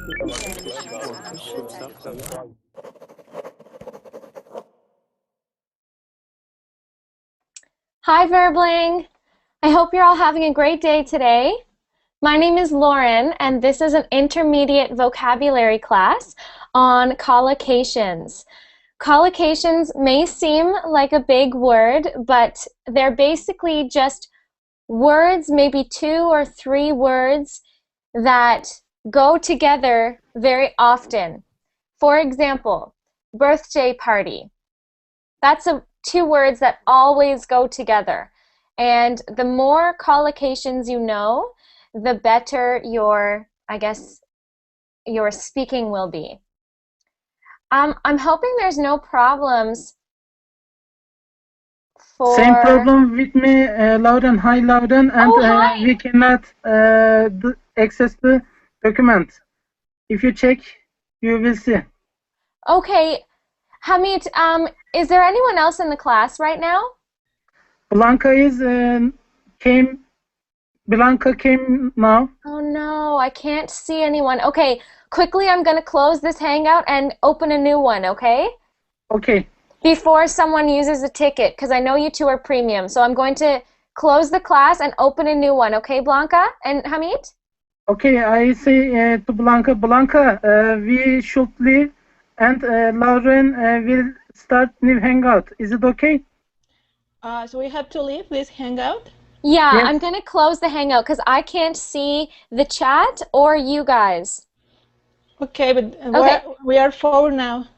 Hi, Verbling. I hope you're all having a great day today. My name is Lauren, and this is an intermediate vocabulary class on collocations. Collocations may seem like a big word, but they're basically just words, maybe 2 or 3 words that go together very often. For example, birthday party. That's 2 words that always go together. And the more collocations you know, the better your, your speaking will be. I'm hoping there's no problems for... Same problem with me, Lauren. Hi, Lauren. And hi. We cannot access the document. If you check, you will see. Okay. Hamid, is there anyone else in the class right now? Blanca came now. Oh no, I can't see anyone. Okay, quickly I'm going to close this Hangout and open a new one, okay? Okay. Before someone uses a ticket, because I know you two are premium. So I'm going to close the class and open a new one, okay, Blanca and Hamid? Okay, I say to Blanca, we should leave and Lauren will start new Hangout. Is it okay? So we have to leave this Hangout? Yeah, yes. I'm going to close the Hangout because I can't see the chat or you guys. Okay, but we are 4 now.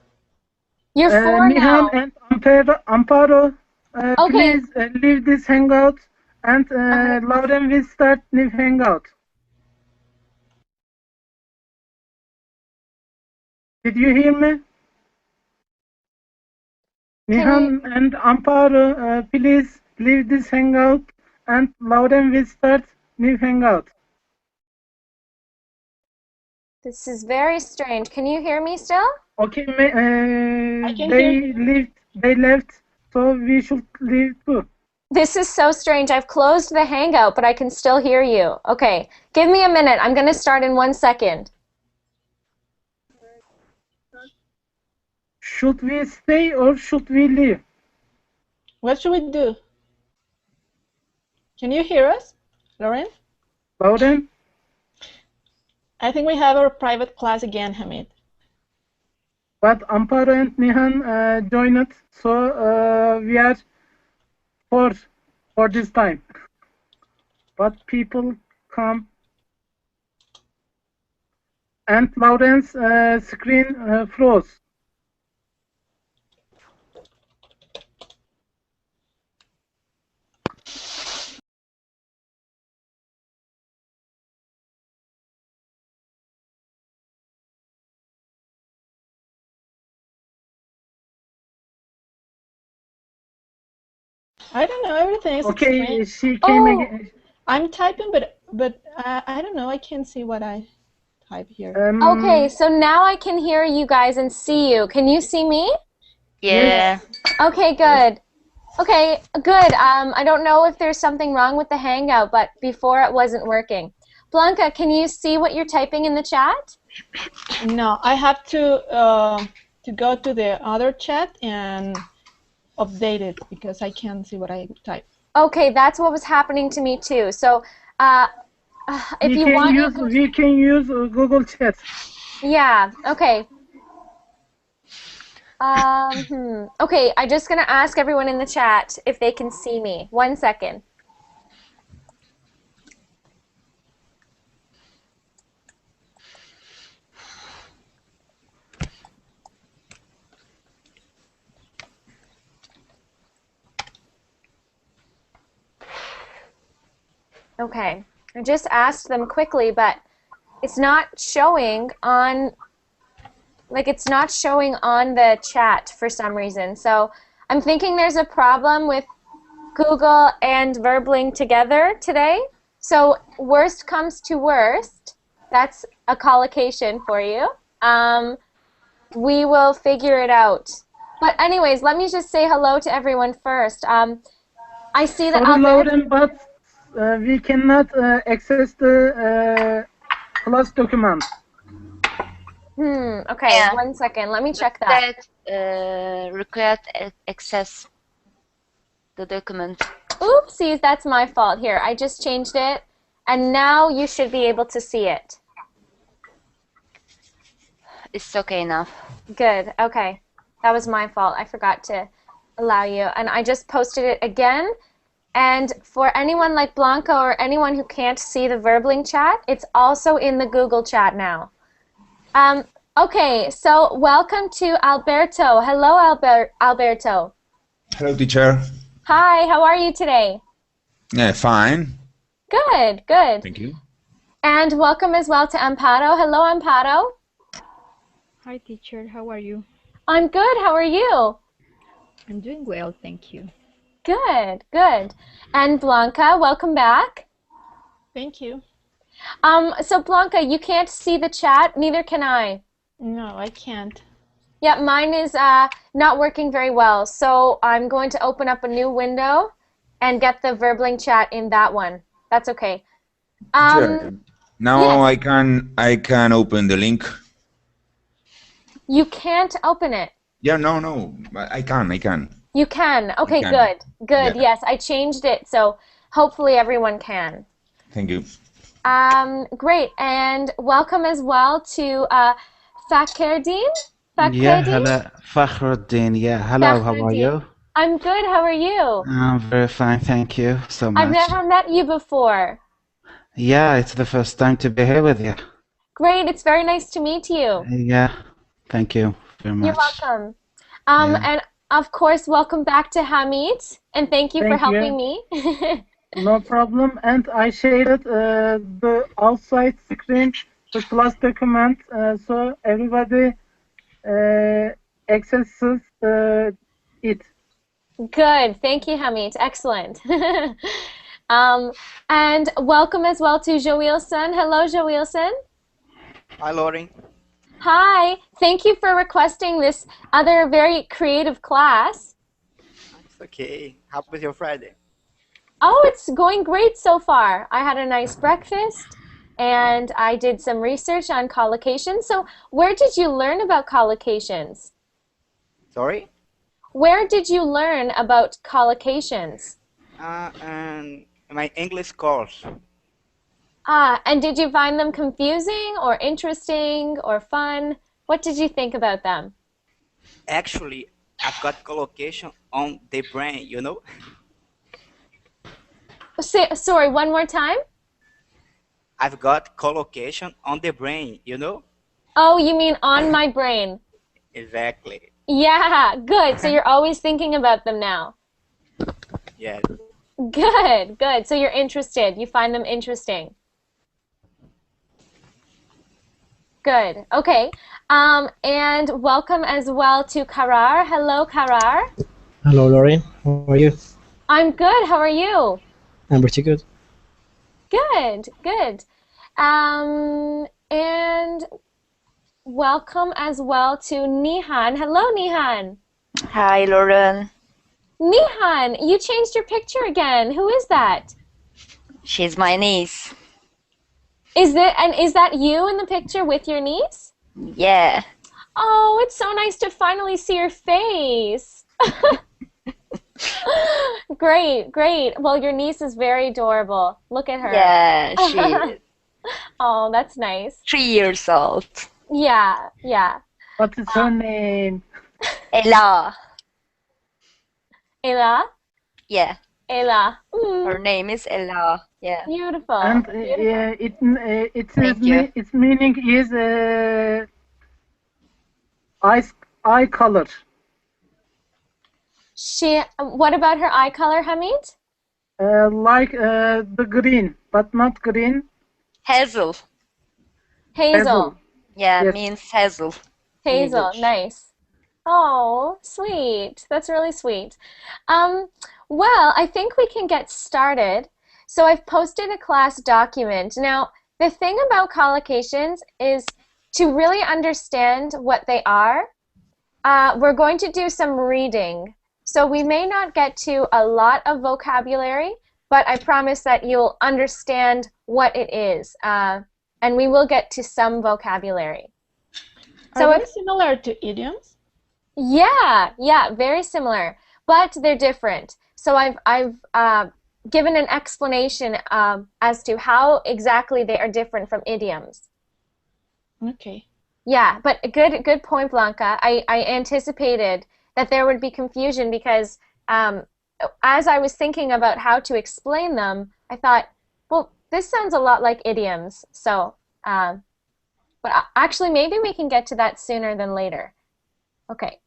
You're 4 now. Nihan and Amparo, Okay. please leave this Hangout and Lauren will start new Hangout. Did you hear me? Nihan and Amparo, please leave this Hangout and Lauren will start new Hangout. This is very strange. Can you hear me still? Okay, they left, so we should leave too. This is so strange. I've closed the Hangout, but I can still hear you. Okay, give me a minute. I'm going to start in 1 second. Should we stay or should we leave? What should we do? Can you hear us, Lauren? Lauren? I think we have our private class again, Hamid. But Amparo and Nihan joined, so we are 4 for this time. But people come. And Lauren's screen froze. I don't know, everything is okay. strange. She came again. I'm typing, but I don't know. I can't see what I type here. Okay, so now I can hear you guys and see you. Can you see me? Yeah. Okay, good. Okay, good. I don't know if there's something wrong with the Hangout, but before it wasn't working. Blanca, can you see what you're typing in the chat? No, I have to go to the other chat and update it because I can't see what I type. Okay, that's what was happening to me too. So, if you want, we can use Google Chat. Yeah. Okay. Okay, I'm just gonna ask everyone in the chat if they can see me. 1 second. Okay, I just asked them quickly, but it's not showing on, it's not showing on the chat for some reason. So I'm thinking there's a problem with Google and Verbling together today. So worst comes to worst, that's a collocation for you. We will figure it out. But anyways, let me just say hello to everyone first. I see that Sorry, Lauren, but we cannot access the class document. Okay, Yeah, 1 second. Let me but check that. that required access the document. Oopsies, that's my fault. Here, I just changed it, and now you should be able to see it. It's okay now. Good. Okay. That was my fault. I forgot to allow you. And I just posted it again. And for anyone like Blanca or anyone who can't see the Verbling chat, it's also in the Google chat now. Okay, so welcome to Alberto. Hello, Alberto. Hello, teacher. Hi, how are you today? Yeah, fine. Good, good. Thank you. And welcome as well to Amparo. Hello, Amparo. Hi, teacher. How are you? I'm good. How are you? I'm doing well, thank you. Good, good. And Blanca, welcome back. Thank you. So Blanca, you can't see the chat, neither can I. No, I can't. Yeah, mine is not working very well, so I'm going to open up a new window and get the Verbling chat in that one. That's okay. Teacher, now Yes. I can open the link. You can't open it. Yeah, no, I can. You can. Okay, can. good. Good. Yeah. Yes, I changed it, so hopefully everyone can. Thank you. Great. And welcome as well to Fakhreddin. Yeah, Fakhreddin? hello, Fakhruddin. Yeah, hello, how are Fakhreddin. you? I'm good. How are you? I'm very fine, thank you so I've much. never met you before. Yeah, it's the first time to be here with you. Great. It's very nice to meet you. Yeah, thank you very You're much. welcome. Yeah. And of course, welcome back to Hamid, and thank you for Thank you. helping me. No problem. And I shared the outside screen, the class document, so everybody accesses it. Good. Thank you, Hamid. Excellent. And welcome as well to Joilson. Hello, Joilson. Hi, Lauren. Hi. Thank you for requesting this other very creative class. It's okay. How was your Friday? Oh, it's going great so far. I had a nice breakfast and I did some research on collocations. So, where did you learn about collocations? Sorry? Where did you learn about collocations? And my English course. And did you find them confusing or interesting or fun? What did you think about them? Actually, I've got collocation on the brain, you know? Sorry, one more time? I've got collocation on the brain, you know? Oh, you mean on my brain. Exactly. Yeah, good. So you're always thinking about them now. Yes. Good, good. So you're interested. You find them interesting. Good. Okay. And welcome as well to Karar. Hello, Karar. Hello, Lauren. How are you? I'm good. How are you? I'm pretty good. Good, good. And welcome as well to Nihan. Hello, Nihan. Hi, Lauren. Nihan, you changed your picture again. Who is that? She's my niece. Is that you in the picture with your niece? Yeah. Oh, it's so nice to finally see your face. Great, great. Well, your niece is very adorable. Look at her. Yeah, she is Oh, that's nice. 3 years old. Yeah, yeah. What is her name? Ella. Ella? Yeah, Ella. her name is Ella. Yeah. Beautiful. And Thank you. its meaning is eye color. What about her eye color, Hamid? Like the green, but not green. Hazel. Hazel. Yeah, Yes. means hazel. Hazel, English. nice. Oh, sweet. That's really sweet. Well, I think we can get started. So I've posted a class document. Now, the thing about collocations is to really understand what they are, we're going to do some reading. So we may not get to a lot of vocabulary, but I promise that you'll understand what it is. And we will get to some vocabulary. Are So they similar to idioms? yeah, very similar, but they're different. So I've given an explanation as to how exactly they are different from idioms. Okay. Yeah, but good point, Blanca. I anticipated that there would be confusion because as I was thinking about how to explain them, I thought, well, this sounds a lot like idioms. So, but actually, maybe we can get to that sooner than later. Okay.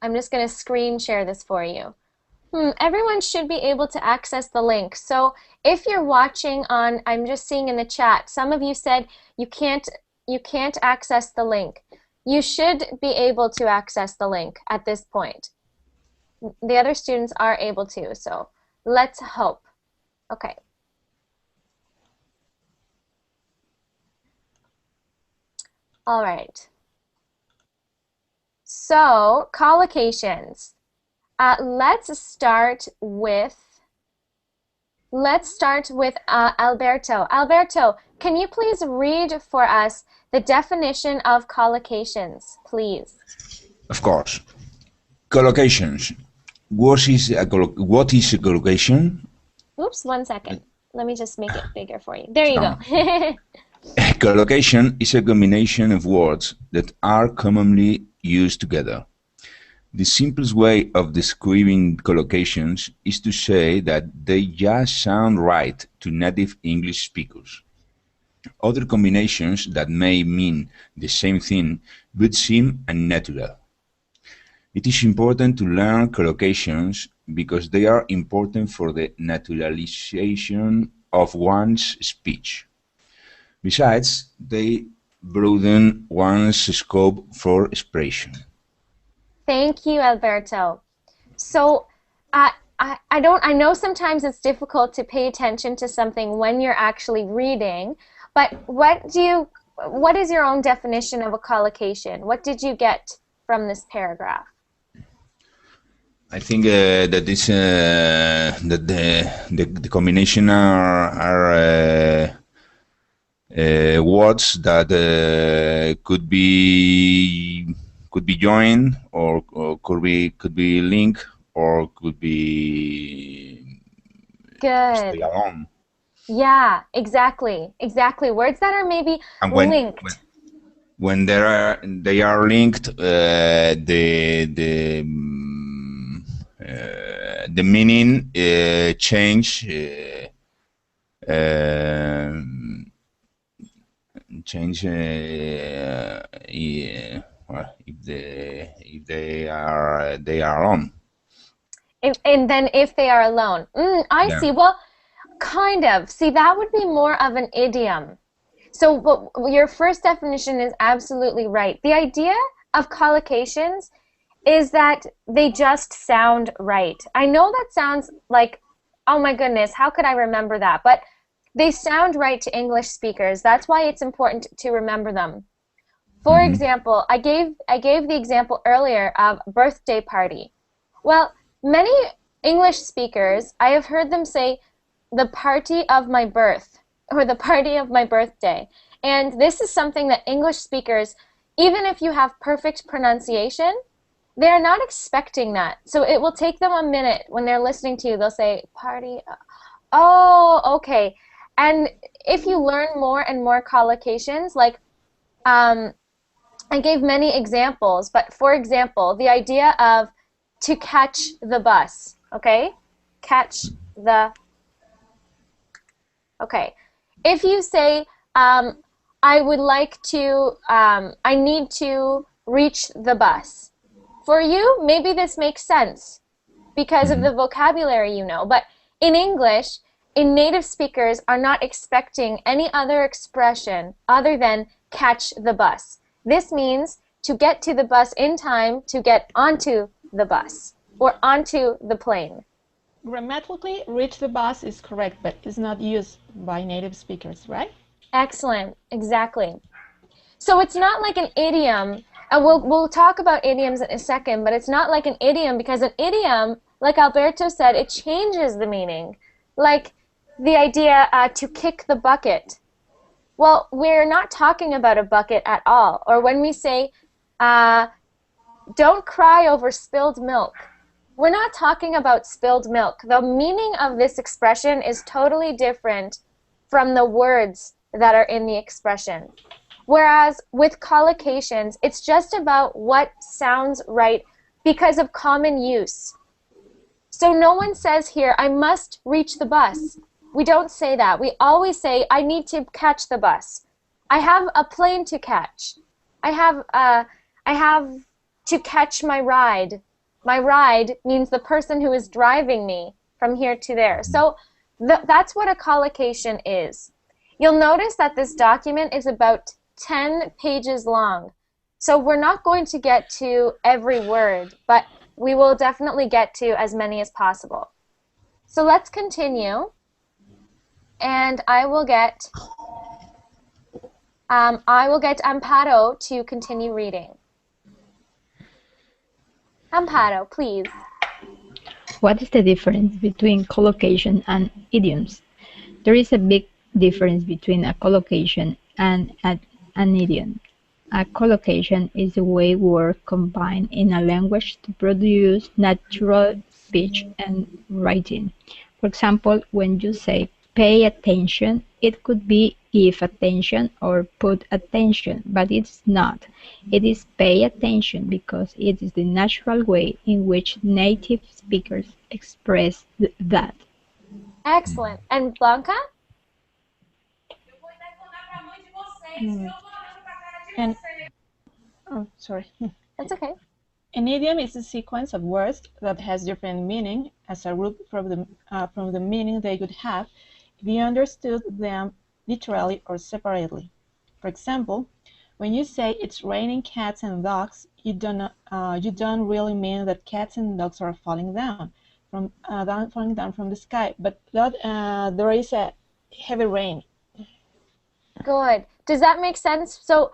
I'm just going to screen share this for you. Everyone should be able to access the link. So if you're watching on, I'm just seeing in the chat, some of you said you can't access the link. You should be able to access the link at this point. The other students are able to, so let's hope. Okay. All right. So, collocations. Let's start with Alberto. Alberto, can you please read for us the definition of collocations, please? Of course. Collocations. What is a collocation? Oops, 1 second. Let me just make it bigger for you. There you go. A collocation is a combination of words that are commonly used together. The simplest way of describing collocations is to say that they just sound right to native English speakers. Other combinations that may mean the same thing would seem unnatural. It is important to learn collocations because they are important for the naturalization of one's speech. Besides, they broaden one's scope for expression. Thank you, Alberto. So, I know sometimes it's difficult to pay attention to something when you're actually reading, but what is your own definition of a collocation? What did you get from this paragraph? I think that this that the combination are words that could be joined or could be linked or could be stay Good. alone. Yeah, exactly. Words that are maybe linked. When they are linked, the meaning change if they are on. And then if they are alone. I see. Well, kind of. See, that would be more of an idiom. So your first definition is absolutely right. The idea of collocations is that they just sound right. I know that sounds like, oh my goodness, how could I remember that? But they sound right to English speakers. That's why it's important to remember them. For example, I gave the example earlier of birthday party. Well, many English speakers, I have heard them say the party of my birth or the party of my birthday. And this is something that English speakers, even if you have perfect pronunciation, they're not expecting that. So it will take them a minute when they're listening to you. They'll say, party, oh, okay. And if you learn more and more collocations, like I gave many examples, but for example, the idea of to catch the bus, okay? Catch the, okay. If you say, I would like to, I need to reach the bus. For you, maybe this makes sense because of the vocabulary you know, but in English, native speakers are not expecting any other expression other than catch the bus. This means to get to the bus in time to get onto the bus or onto the plane. Grammatically, reach the bus is correct, but it's not used by native speakers, right? Excellent, exactly. So it's not like an idiom, and we'll talk about idioms in a second, but it's not like an idiom because an idiom, like Alberto said, it changes the meaning. Like the idea to kick the bucket. Well, we're not talking about a bucket at all. Or when we say, don't cry over spilled milk, we're not talking about spilled milk. The meaning of this expression is totally different from the words that are in the expression. Whereas with collocations, it's just about what sounds right because of common use. So no one says here, I must reach the bus. We don't say that. We always say, I need to catch the bus. I have a plane to catch. I have to catch my ride. My ride means the person who is driving me from here to there. So that's what a collocation is. You'll notice that this document is about 10 pages long. So we're not going to get to every word, but we will definitely get to as many as possible. So let's continue. And I will get Amparo to continue reading. Amparo, please. What is the difference between collocation and idioms? There is a big difference between a collocation and an idiom. A collocation is the way words combine in a language to produce natural speech and writing. For example, when you say pay attention, it could be give attention or put attention, but it's not. It is pay attention because it is the natural way in which native speakers express that. Excellent. And Blanca? And oh, sorry. That's okay. An idiom is a sequence of words that has different meaning as a group from the meaning they would have if you understood them literally or separately. For example, when you say it's raining cats and dogs, you don't really mean that cats and dogs are falling down from the sky, but that there is a heavy rain. Good. Does that make sense? So,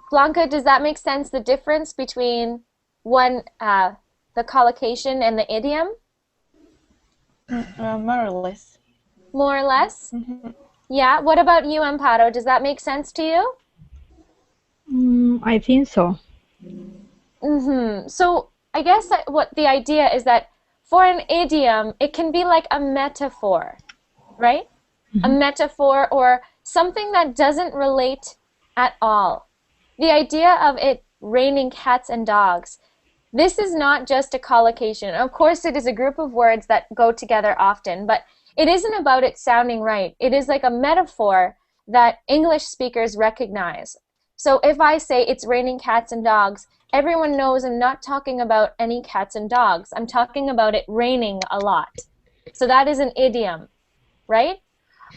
Blanca, does that make sense, the difference between the collocation and the idiom? More or less. More or less? Mm-hmm. Yeah. What about you, Amparo? Does that make sense to you? I think so. So I guess what the idea is that for an idiom, it can be like a metaphor, right? A metaphor or something that doesn't relate at all. The idea of it raining cats and dogs, this is not just a collocation. Of course, it is a group of words that go together often, but it isn't about it sounding right. It is like a metaphor that English speakers recognize. So if I say it's raining cats and dogs, everyone knows I'm not talking about any cats and dogs. I'm talking about it raining a lot. So that is an idiom, right?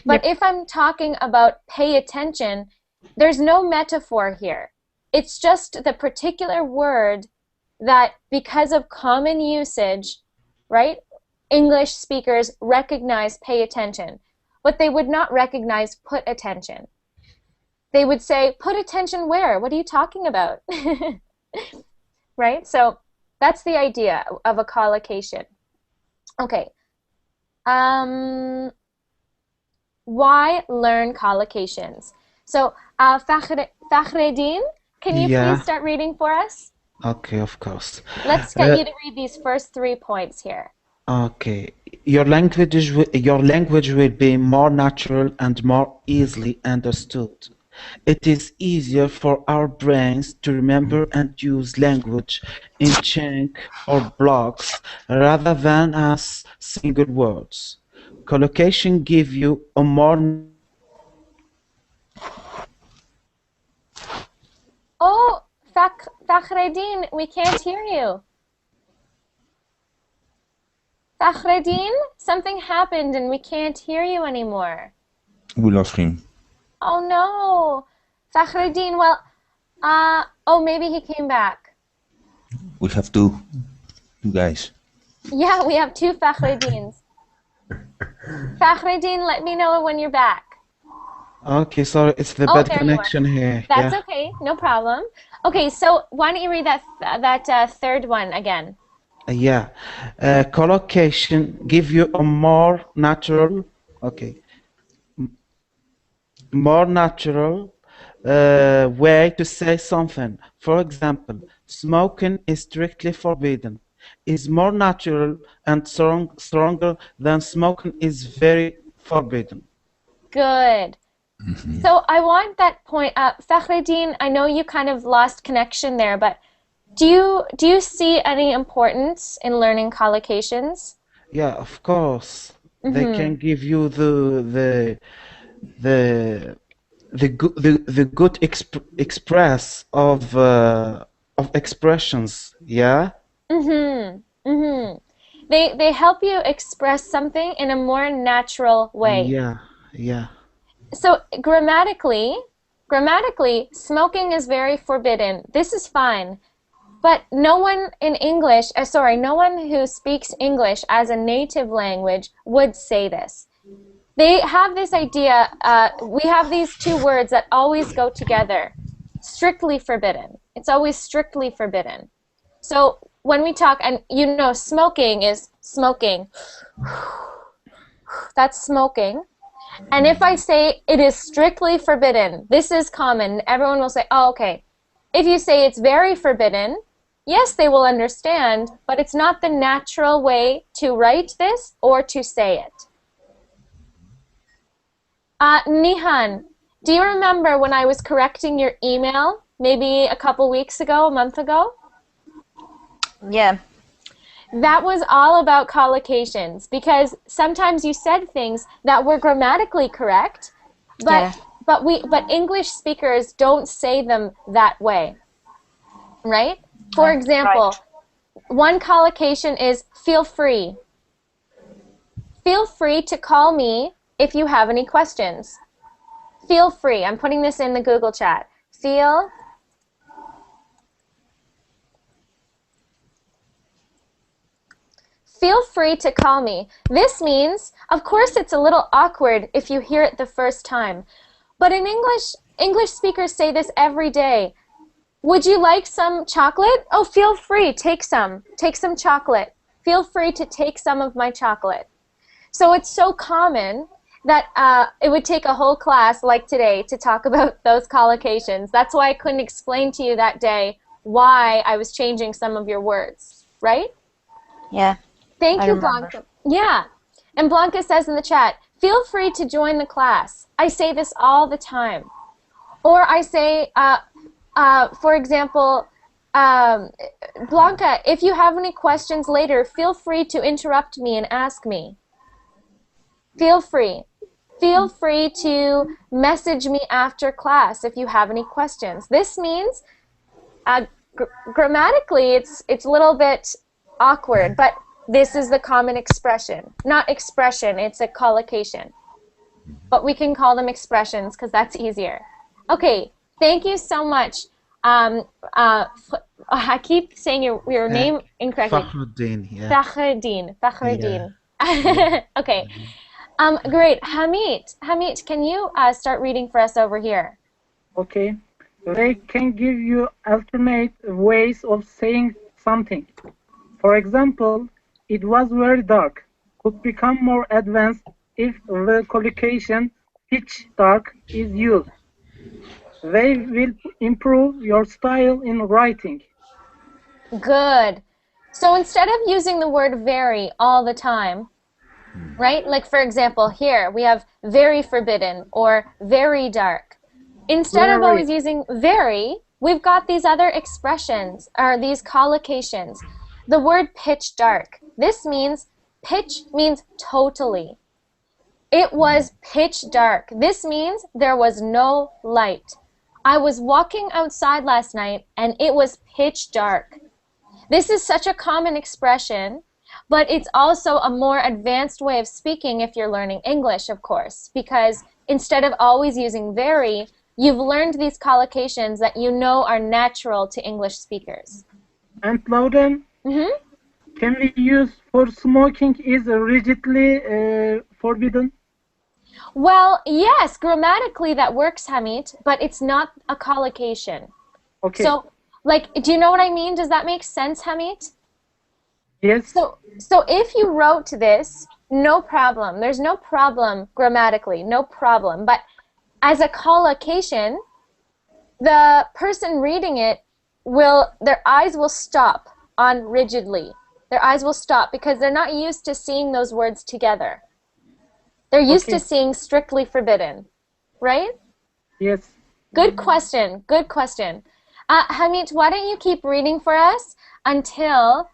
But if I'm talking about pay attention, there's no metaphor here. It's just the particular word that, because of common usage, right, English speakers recognize pay attention, but they would not recognize put attention. They would say, put attention where? What are you talking about? Right? So that's the idea of a collocation. Okay. Why learn collocations? So, Fakhreddin, can you please start reading for us? Okay, of course. Let's get you to read these first 3 points here. Okay. Your language will be more natural and more easily understood. It is easier for our brains to remember and use language in chunk or blocks rather than as single words. Collocation give you a more... Oh, Fakhreddin, we can't hear you. Fakhreddin, something happened and we can't hear you anymore. We lost him. Oh no, Fakhreddin, well, oh, maybe he came back. We have two guys. Yeah, we have 2 Fakhreddins. Fakhreddin, let me know when you're back. Okay, sorry, it's the bad connection here. That's okay, no problem. Okay, so why don't you read that third one again? Yeah, collocation give you a more natural. Okay. more natural way to say something. For example, smoking is strictly forbidden. Is more natural and stronger than smoking is very forbidden. Good. So I want that point. Fakhreddin, I know you kind of lost connection there, but do you see any importance in learning collocations? Yeah, of course. They can give you the the good express of expressions. Yeah. They help you express something in a more natural way. Yeah. Yeah. So grammatically, smoking is very forbidden. This is fine. But no one in English, no one who speaks English as a native language would say this. They have this idea, we have these two words that always go together. Strictly forbidden. It's always strictly forbidden. So when we talk, and you know, smoking is smoking. That's smoking. And if I say it is strictly forbidden, this is common. Everyone will say, oh, okay. If you say it's very forbidden, yes, they will understand, but it's not the natural way to write this or to say it. Nihan, do you remember when I was correcting your email, maybe a couple weeks ago, a month ago? Yeah. That was all about collocations, because sometimes you said things that were grammatically correct, but English speakers don't say them that way, right? For example, one collocation is feel free. Feel free to call me if you have any questions. Feel free. I'm putting this in the Google chat. Feel free to call me. This means, of course, it's a little awkward if you hear it the first time. But in English speakers say this every day. Would you like some chocolate? Oh, feel free. Take some. Take some chocolate. Feel free to take some of my chocolate. So it's so common that it would take a whole class like today to talk about those collocations. That's why I couldn't explain to you that day why I was changing some of your words, right? Yeah. Thank you, Blanca. Yeah. And Blanca says in the chat, feel free to join the class. I say this all the time. Or I say, for example, Blanca, if you have any questions later, feel free to interrupt me and ask me. Feel free. Feel free to message me after class if you have any questions. This means grammatically it's a little bit awkward, but this is the common expression. Not expression, it's a collocation. But we can call them expressions because that's easier. Okay, thank you so much. I keep saying your name incorrectly. Fakhruddin, yeah. Fakhreddin. Okay. Great. Hamid, can you start reading for us over here? Okay. They can give you alternate ways of saying something. For example, it was very dark could become more advanced if the collocation pitch dark is used. They will improve your style in writing. Good. So instead of using the word very all the time, right? Like for example, here we have very forbidden or very dark. Instead of always using very, we've got these other expressions or these collocations. The word pitch dark. This means pitch means totally. It was pitch dark. This means there was no light. I was walking outside last night and it was pitch dark. This is such a common expression, but it's also a more advanced way of speaking if you're learning English, of course, because instead of always using very, you've learned these collocations that you know are natural to English speakers. And Lauren, can we use for smoking is rigidly forbidden? Well, yes, grammatically that works, Hamid, but it's not a collocation. Okay. So, like, do you know what I mean? Does that make sense, Hamid? Yes. So if you wrote this, no problem. There's no problem grammatically, no problem. But as a collocation, the person reading it their eyes will stop on rigidly. Their eyes will stop because they're not used to seeing those words together. They're used to seeing strictly forbidden, right? Yes. Good question. Good question. Hamid, why don't you keep reading for us until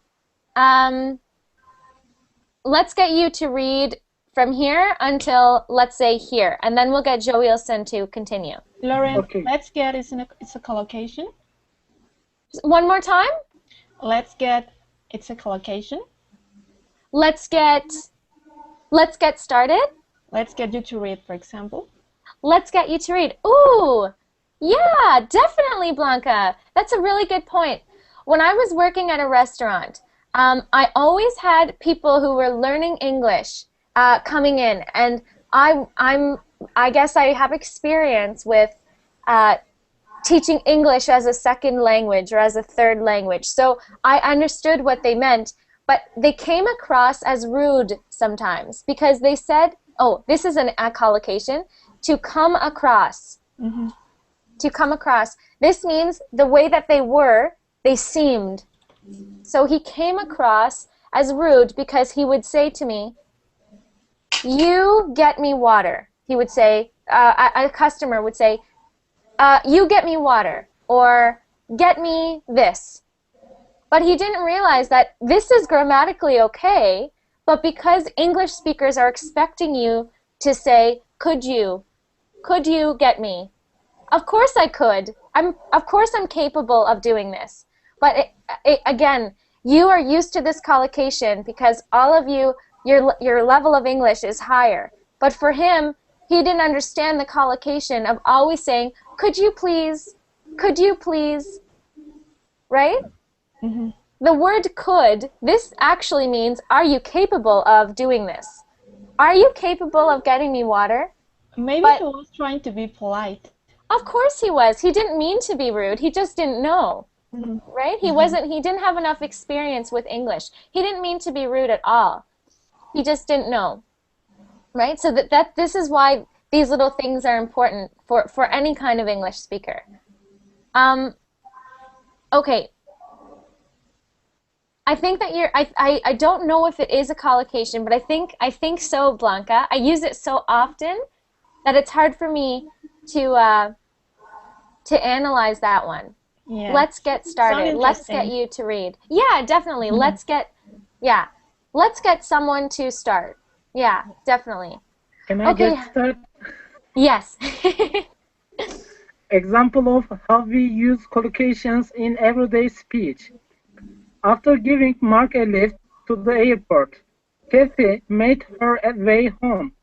let's get you to read from here until, let's say, here, and then we'll get Joilson to continue. Lauren, Okay. let's get it's a collocation. One more time? Let's get it's a collocation. Let's get started. Let's get you to read, for example. Let's get you to read. Ooh, yeah, definitely, Blanca. That's a really good point. When I was working at a restaurant, I always had people who were learning English coming in, and I guess I have experience with teaching English as a second language or as a third language. So I understood what they meant, but they came across as rude sometimes because they said, oh, this is a collocation, to come across. Mm-hmm. To come across. This means the way that they seemed. So he came across as rude because he would say to me, you get me water. He would say, a customer would say, you get me water, or get me this. But he didn't realize that this is grammatically okay, but because English speakers are expecting you to say, could you get me? Of course I could. Of course I'm capable of doing this. But again, you are used to this collocation because all of you, your level of English is higher. But for him, he didn't understand the collocation of always saying, could you please? Could you please? Right? Mm-hmm. The word could, this actually means, are you capable of doing this? Are you capable of getting me water? Maybe he was trying to be polite. Of course he was. He didn't mean to be rude. He just didn't know. Mm-hmm. Right? He didn't have enough experience with English. He didn't mean to be rude at all. He just didn't know. Right? So this is why these little things are important for any kind of English speaker. Okay. I think that I don't know if it is a collocation, but I think so, Blanca. I use it so often that it's hard for me to analyze that one. Yeah. Let's get started. Let's get you to read. Yeah, definitely. Mm-hmm. Let's get someone to start. Yeah, definitely. Can I get started? Yes. Example of how we use collocations in everyday speech. After giving Mark a lift to the airport, Kathy made her way home.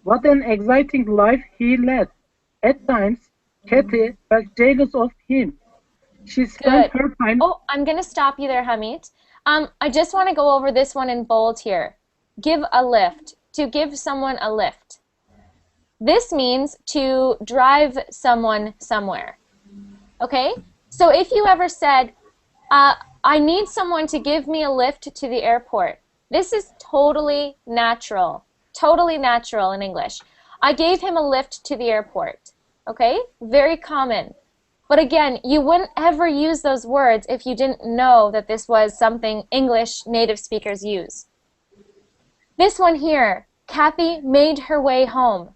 What an exciting life he led. At times, Kathy felt jealous of him. She spent her time... Oh, I'm going to stop you there, Hamid. I just want to go over this one in bold here. Give a lift. To give someone a lift. This means to drive someone somewhere. Okay? So if you ever said, I need someone to give me a lift to the airport. This is totally natural. Totally natural in English. I gave him a lift to the airport. Okay? Very common. But again, you wouldn't ever use those words if you didn't know that this was something English native speakers use. This one here, Kathy made her way home.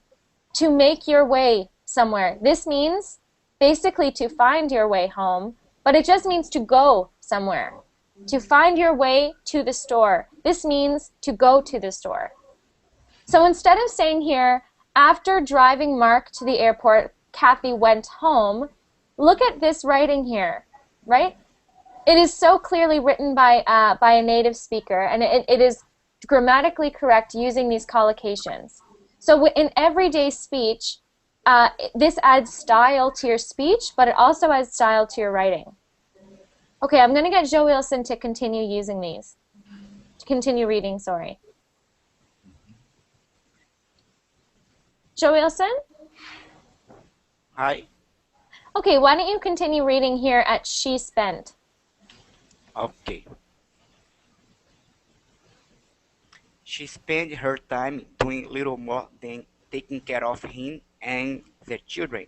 To make your way somewhere. This means basically to find your way home, but it just means to go somewhere. To find your way to the store. This means to go to the store. So instead of saying here, after driving Mark to the airport, Kathy went home, look at this writing here, right? It is so clearly written by a native speaker, and it is grammatically correct using these collocations. So in everyday speech, this adds style to your speech, but it also adds style to your writing. Okay, I'm going to get Joilson to continue using these. To continue reading, sorry. Joilson? Hi. Okay, why don't you continue reading here at she spent. Okay. She spent her time doing little more than taking care of him and their children.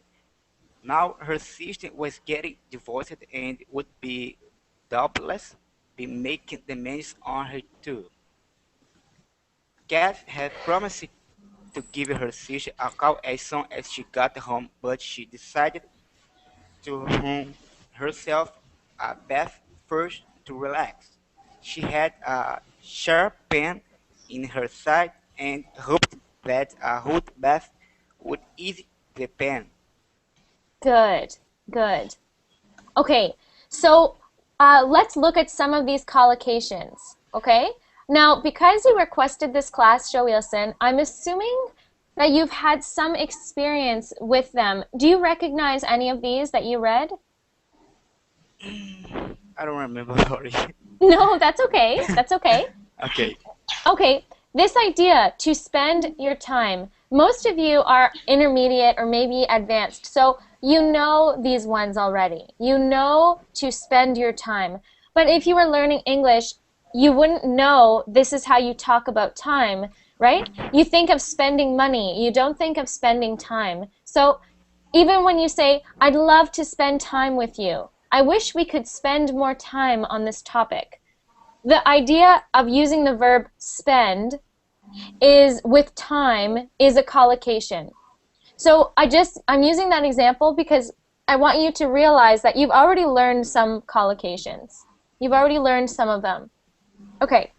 Now her sister was getting divorced and would be doubtless be making demands on her too. Kat had promised to give her sister a call as soon as she got home, but she decided to home herself a bath first to relax. She had a sharp pain in her side and hoped that a hot bath would ease the pain. Good, good. Okay, so let's look at some of these collocations, okay? Now, because you requested this class, Joilson, I'm assuming that you've had some experience with them. Do you recognize any of these that you read? I don't remember, sorry. No, that's okay. That's okay. Okay. Okay, this idea to spend your time. Most of you are intermediate or maybe advanced, so you know these ones already. You know to spend your time. But if you were learning English, you wouldn't know this is how you talk about time, right? You think of spending money. You don't think of spending time. So even when you say, I'd love to spend time with you, I wish we could spend more time on this topic. The idea of using the verb spend is with time is a collocation. So I'm using that example because I want you to realize that you've already learned some collocations. You've already learned some of them. Okay.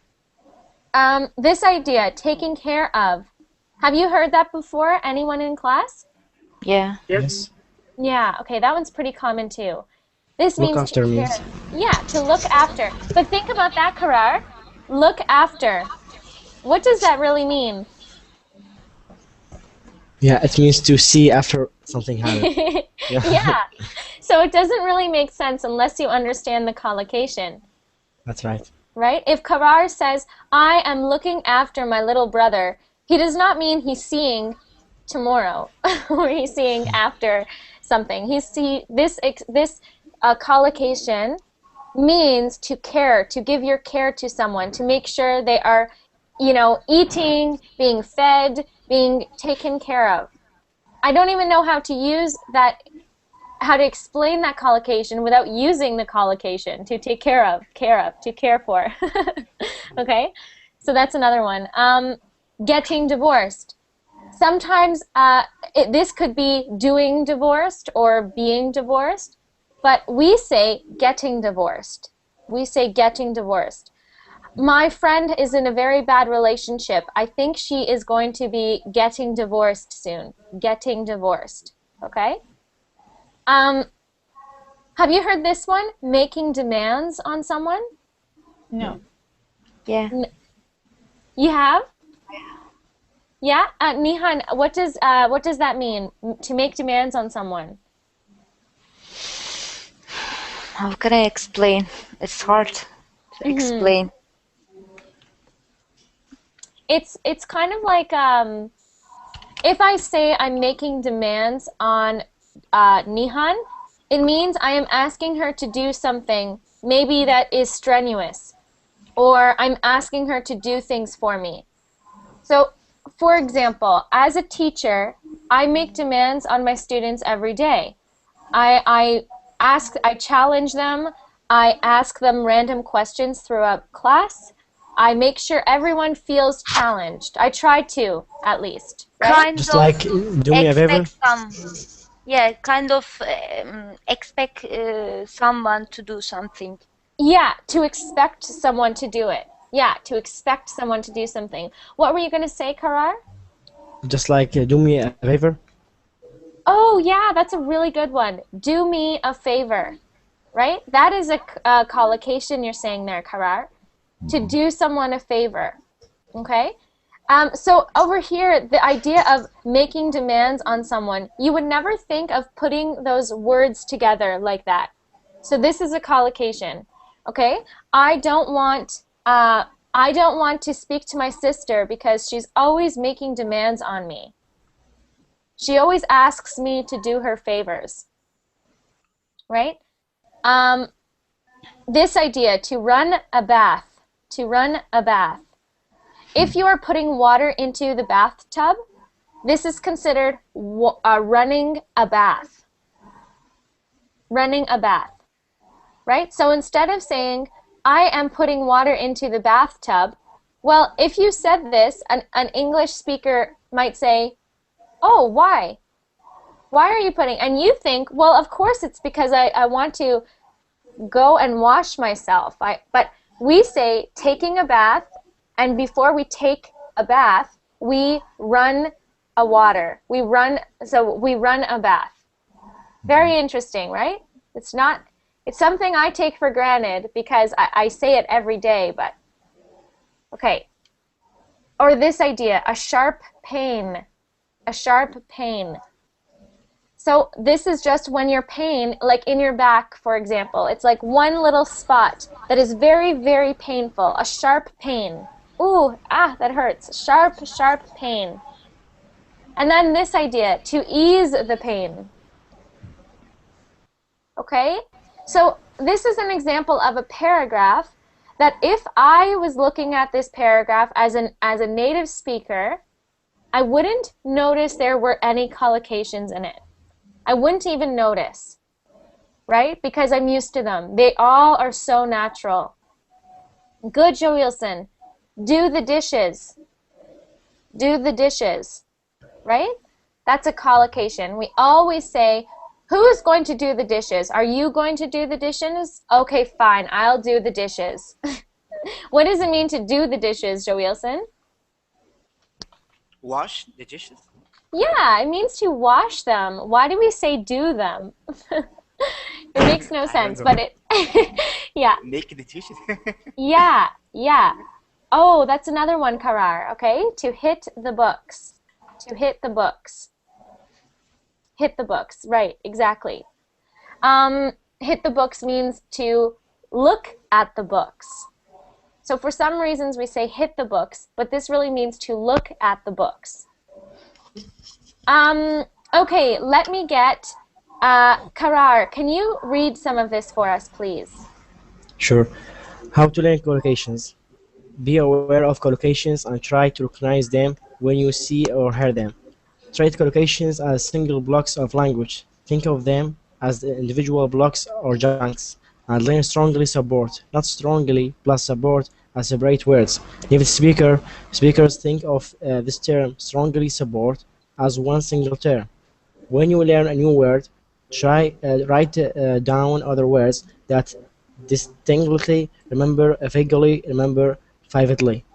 This idea, taking care of. Have you heard that before? Anyone in class? Yeah. Yes. Yeah, okay, that one's pretty common too. This Look means after take means. care. Yeah, to look after. But think about that, Karar. Look after. What does that really mean? Yeah, it means to see after something happened. Yeah. Yeah. So it doesn't really make sense unless you understand the collocation, That's right. right? If Karar says, I am looking after my little brother, he does not mean he's seeing tomorrow or he's seeing after something. This collocation means to care, to give your care to someone, to make sure they are, eating, being fed, being taken care of. I don't even know how to explain that collocation without using the collocation. To take care of, to care for. Okay, so that's another one. Getting divorced. Sometimes this could be doing divorced or being divorced, but we say getting divorced. We say getting divorced. My friend is in a very bad relationship. I think she is going to be getting divorced soon. Getting divorced. Okay? Have you heard this one? Making demands on someone? No. Yeah. You have? Yeah? Nihan, what does that mean? To make demands on someone? How can I explain? It's hard to explain. It's kind of like if I say I'm making demands on Nihan, it means I am asking her to do something maybe that is strenuous, or I'm asking her to do things for me. So, for example, as a teacher, I make demands on my students every day. I challenge them, I ask them random questions throughout class. I make sure everyone feels challenged. I try to, at least. Right? Kind Just of like do me a favor. kind of expect someone to do something. Yeah, to expect someone to do it. Yeah, to expect someone to do something. What were you going to say, Karar? Just like do me a favor. Oh, yeah, that's a really good one. Do me a favor, right? That is a collocation you're saying there, Karar. To do someone a favor, okay? So over here, the idea of making demands on someone, you would never think of putting those words together like that. So this is a collocation, okay? I don't want to speak to my sister because she's always making demands on me. She always asks me to do her favors, right? This idea, to run a bath. If you are putting water into the bathtub, this is considered running a bath. Running a bath, right? So instead of saying, I am putting water into the bathtub, well, if you said this, an English speaker might say, oh, why? Why are you putting, and you think, well, of course it's because I want to go and wash myself. But we say taking a bath, and before we take a bath, we run a water. We run a bath. Very interesting, right? It's something I take for granted because I say it every day, but okay. Or this idea, a sharp pain. A sharp pain. So this is just when your pain, like in your back, for example, it's like one little spot that is very, very painful. A sharp pain. Ooh, that hurts. Sharp, sharp pain. And then this idea, to ease the pain. Okay? So this is an example of a paragraph that if I was looking at this paragraph as a native speaker, I wouldn't notice there were any collocations in it. I wouldn't even notice, right? Because I'm used to them. They all are so natural. Good, Joilson. Do the dishes. Do the dishes, right? That's a collocation. We always say, who is going to do the dishes? Are you going to do the dishes? Okay, fine, I'll do the dishes. What does it mean to do the dishes, Joilson? Wash the dishes. Yeah, it means to wash them. Why do we say do them? It makes no sense, but it, yeah. Make the dishes. Yeah, yeah. Oh, that's another one, Karar, okay? To hit the books. To hit the books. Hit the books, right, exactly. Hit the books means to look at the books. So for some reasons we say hit the books, but this really means to look at the books. Okay, let me get, Karar, can you read some of this for us, please? Sure. How to learn collocations. Be aware of collocations and try to recognize them when you see or hear them. Treat collocations as single blocks of language. Think of them as the individual blocks or chunks, and learn strongly support, not strongly plus support as separate words. Native speakers think of this term strongly support as one single term. When you learn a new word, try write down other words that distinctly remember, vaguely remember, vividly.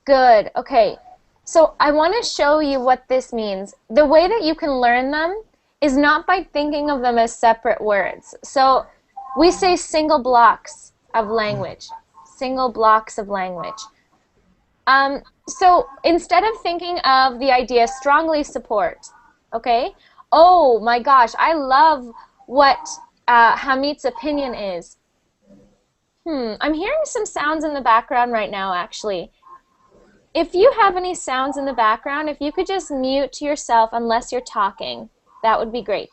Good, okay. So I want to show you what this means. The way that you can learn them is not by thinking of them as separate words. So we say single blocks of language. Single blocks of language. So instead of thinking of the idea strongly support, okay? Oh my gosh, I love what Hamid's opinion is. I'm hearing some sounds in the background right now, actually. If you have any sounds in the background, if you could just mute yourself unless you're talking, that would be great.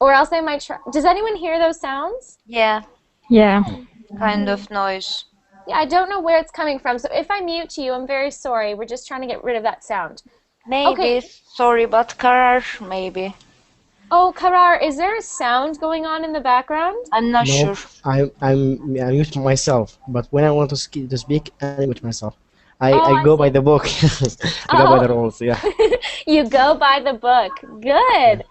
Or else I might try. Does anyone hear those sounds? Yeah, Yeah. kind of noise. Yeah, I don't know where it's coming from. So if I mute you, I'm very sorry. We're just trying to get rid of that sound. Maybe, Okay. sorry, but Karar, maybe. Oh, Karar, is there a sound going on in the background? I'm not No, sure. I mute myself, but when I want to speak, I mute myself. I Oh, I go by see. the book. I go by the Oh. rules. Yeah. You go by the book. Good.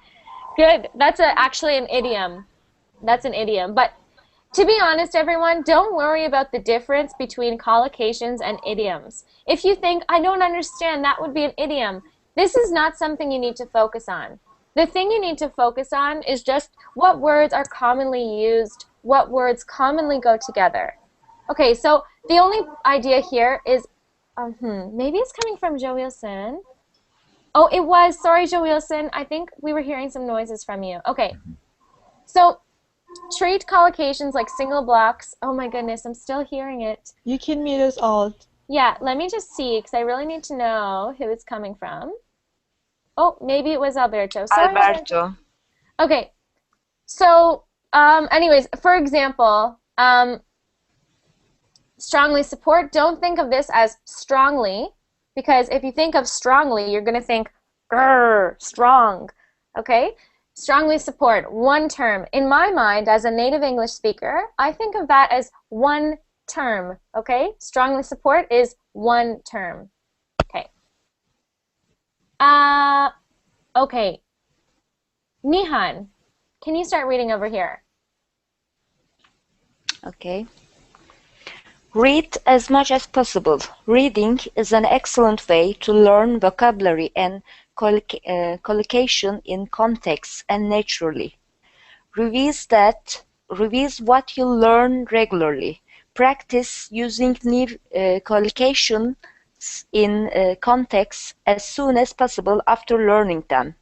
Good. That's actually an idiom. That's an idiom. But to be honest, everyone, don't worry about the difference between collocations and idioms. If you think, I don't understand, that would be an idiom, this is not something you need to focus on. The thing you need to focus on is just what words are commonly used, what words commonly go together. Okay, so the only idea here is, maybe it's coming from Joilson. Oh, it was. Sorry, Joilson. I think we were hearing some noises from you. Okay, so treat collocations like single blocks. Oh my goodness, I'm still hearing it. You can mute us all. Yeah, let me just see, because I really need to know who it's coming from. Oh, maybe it was Alberto. Sorry, Alberto. Okay, so anyways, for example, strongly support, don't think of this as strongly, because if you think of strongly, you're going to think strong, okay? Strongly support, one term. In my mind, as a native English speaker, I think of that as one term, okay? Strongly support is one term. Okay. Okay. Nihan, can you start reading over here? Okay. Read as much as possible. Reading is an excellent way to learn vocabulary and collocation in context and naturally. Revise what you learn regularly. Practice using new collocations in context as soon as possible after learning them.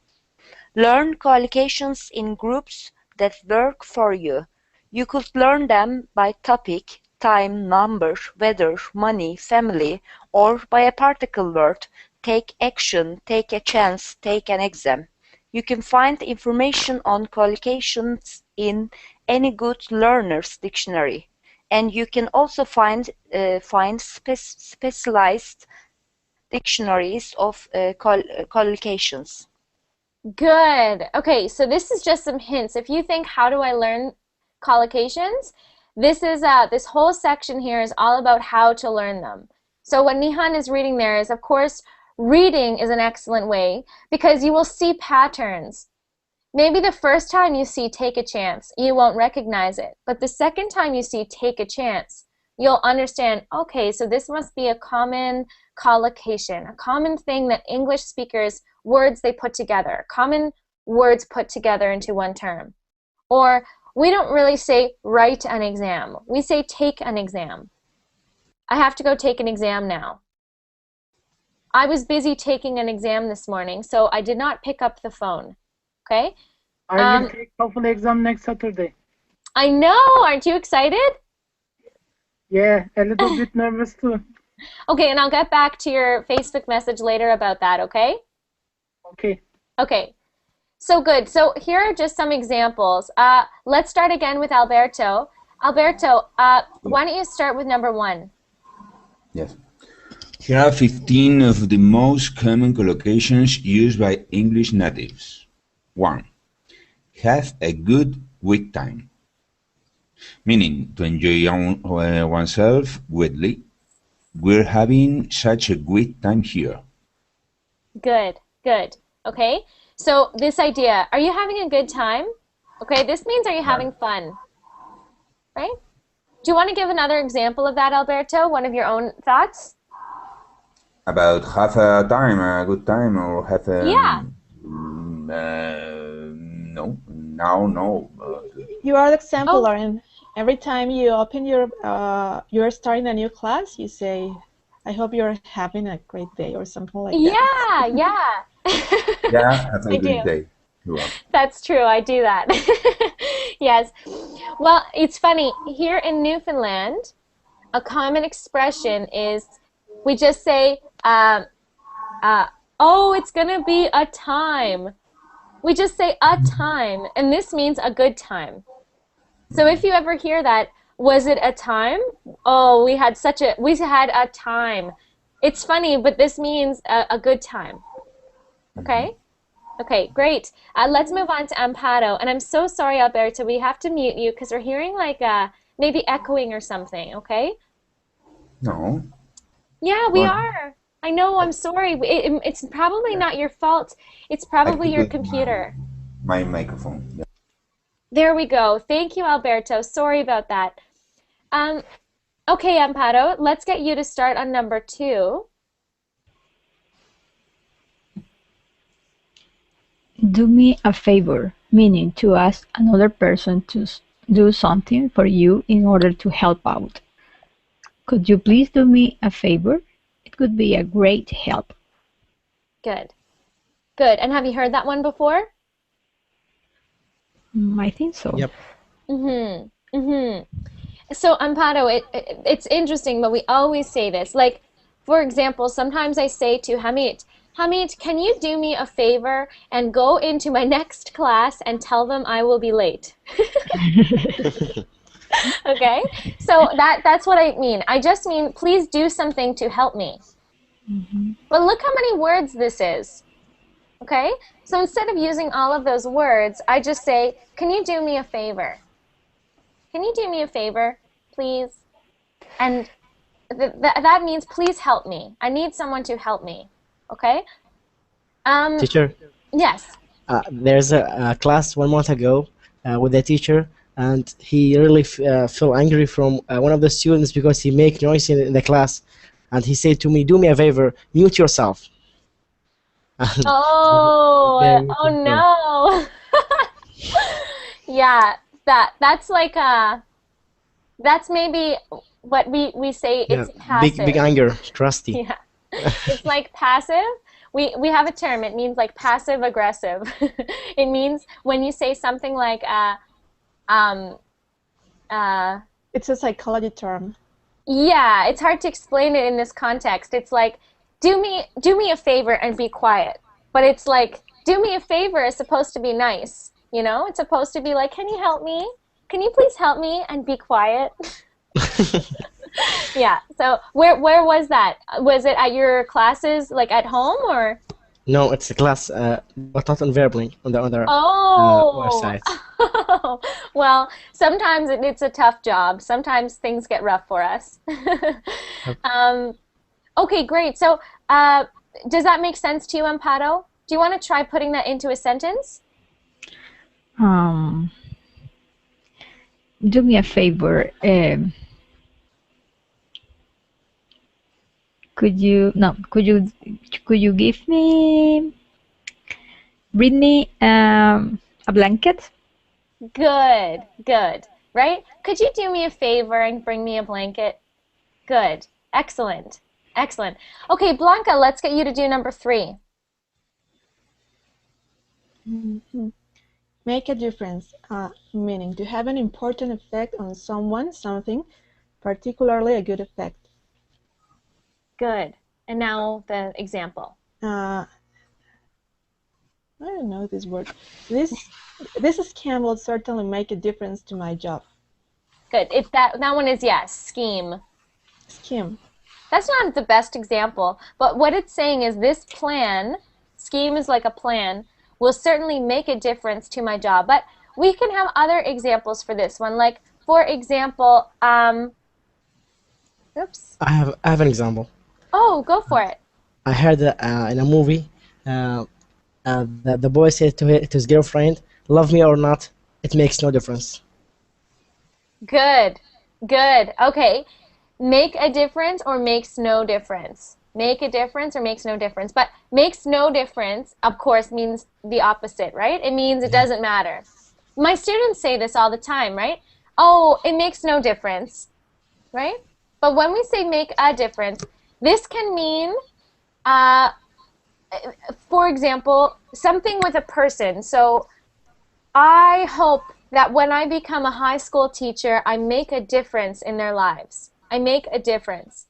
Learn collocations in groups that work for you. You could learn them by topic, time, number, weather, money, family, or by a particle word. Take action, take a chance, take an exam. You can find information on collocations in any good learner's dictionary. And you can also find specialized dictionaries of collocations. Good. Okay, so this is just some hints. If you think, how do I learn collocations? This is this whole section here is all about how to learn them. So what Nihan is reading there is, of course, reading is an excellent way because you will see patterns. Maybe the first time you see take a chance, you won't recognize it. But the second time you see take a chance, you'll understand, okay, so this must be a common collocation, a common thing that English speakers, words they put together, common words put together into one term. Or we don't really say write an exam. We say take an exam. I have to go take an exam now. I was busy taking an exam this morning, so I did not pick up the phone. Okay? I will take TOEFL exam next Saturday. I know! Aren't you excited? Yeah, a little bit nervous too. Okay, and I'll get back to your Facebook message later about that, okay? Okay. Okay. So good. So here are just some examples. Let's start again with Alberto. Alberto, why don't you start with number 1? Yes. Here are 15 of the most common collocations used by English natives. 1. Have a good week time. Meaning to enjoy oneself greatly. We're having such a great time here. Good, good. Okay, so this idea, are you having a good time? Okay, this means are you having fun? Right? Do you want to give another example of that, Alberto? One of your own thoughts? About have a time, a good time, or have a... Yeah. No, now no. You are the example, Oh. Lauren. Every time you open you're starting a new class, you say, I hope you're having a great day or something like that. Yeah. Yeah, have a I good do. day. You are. That's true, I do that. Yes. Well, it's funny. Here in Newfoundland, a common expression is we just say, oh, it's going to be a time. We just say a time, and this means a good time. So if you ever hear that, was it a time? Oh, we had a time. It's funny, but this means a good time. Okay? Okay, great. Let's move on to Amparo. And I'm so sorry, Alberto, we have to mute you because we're hearing like maybe echoing or something, okay? No. Yeah, we Well, are. I know, I'm sorry. It's probably not your fault. It's I probably put your it computer. my microphone. Yeah. There we go. Thank you, Alberto. Sorry about that. Okay, Amparo, let's get you to start on number 2. Do me a favor, meaning to ask another person to do something for you in order to help out. Could you please do me a favor? It could be a great help. Good. Good. And have you heard that one before? I think so. Yep. So, Amparo, it's interesting, but we always say this. Like, for example, sometimes I say to Hamid, can you do me a favor and go into my next class and tell them I will be late? Okay? So that's what I mean. I just mean, please do something to help me. But look how many words this is. Okay? So instead of using all of those words, I just say, can you do me a favor? Can you do me a favor, please? And that means please help me. I need someone to help me. Okay? Teacher, Yes. there's a class 1 month ago with a teacher, and he really felt angry from one of the students because he make noise in the class, and he said to me, "Do me a favor, mute yourself." Oh, Very oh no. Yeah, that's like that's maybe what we say yeah, it's big passive. anger, crusty. Yeah. It's like passive. We have a term. It means like passive aggressive. It means when you say something like um It's a psychology term. yeah, it's hard to explain it in this context. It's like do me a favor and be quiet. But it's like do me a favor is supposed to be nice, you know? It's supposed to be like, "Can you help me? Can you please help me and be quiet?" Yeah. So where was that? Was it at your classes like at home or? No, it's a class, but not on Verbling on the other Oh. website. Well, sometimes it's a tough job. Sometimes things get rough for us. Um, okay, great. So, does that make sense to you, Amparo? Do you want to try putting that into a sentence? Do me a favor. Could you no? Could you give me read me a blanket? Good, good. Right? Could you do me a favor and bring me a blanket? Good. Excellent. Excellent. Okay, Blanca, let's get you to do number 3. Make a difference, meaning to have an important effect on someone, something, particularly a good effect. Good. And now the example. I don't know this word. This scam will certainly make a difference to my job. Good. It's that one is yes, scheme. Scheme. That's not the best example, but what it's saying is this plan, scheme is like a plan, will certainly make a difference to my job. But we can have other examples for this one. Like, for example, oops. I have an example. Oh, go for it. I heard in a movie, the boy said to his girlfriend, "Love me or not, it makes no difference." Good. Good. Okay. Make a difference or makes no difference. Make a difference or makes no difference. But makes no difference, of course, means the opposite, right? It means it doesn't matter. My students say this all the time, right? Oh, it makes no difference, right? But when we say make a difference, this can mean, for example, something with a person. So I hope that when I become a high school teacher, I make a difference in their lives. I make a difference.